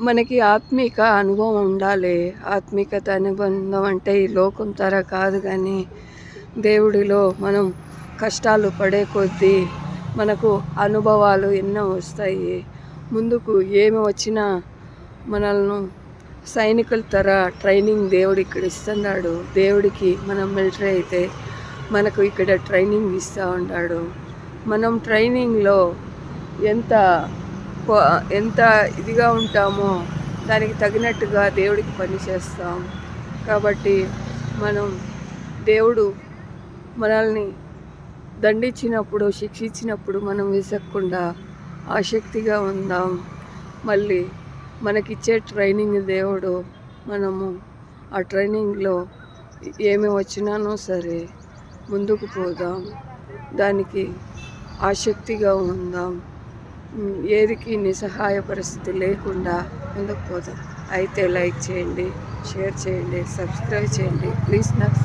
మనకి ఆత్మిక అనుభవం ఉండాలి. ఆత్మికత అనుబంధం అంటే ఈ లోకం తర కాదు కానీ దేవుడిలో మనం కష్టాలు పడే కొద్దీ మనకు అనుభవాలు ఎన్నో వస్తాయి. ముందుకు ఏమి వచ్చినా మనల్ని సైనికుల తర ట్రైనింగ్ దేవుడు ఇక్కడ ఇస్తున్నాడు. దేవుడికి మనం మిలిటరీ అయితే మనకు ఇక్కడ ట్రైనింగ్ ఇస్తూ ఉంటాడు. మనం ట్రైనింగ్లో ఎంత ఎంత ఇదిగా ఉంటామో దానికి తగినట్టుగా దేవుడికి పని చేస్తాం. కాబట్టి మనం దేవుడు మనల్ని దండించినప్పుడు, శిక్షించినప్పుడు మనం విసక్కుండా ఆసక్తిగా ఉందాం. మళ్ళీ మనకిచ్చే ట్రైనింగ్ దేవుడు, మనము ఆ ట్రైనింగ్లో ఏమి వచ్చినానో సరే ముందుకు పోదాం, దానికి ఆసక్తిగా ఉందాం. ఏదికి నిస్సహాయ పరిస్థితి లేకుండా ముందుకు పోదాం. అయితే లైక్ చేయండి, షేర్ చేయండి, సబ్స్క్రైబ్ చేయండి. ప్లీజ్ నాకు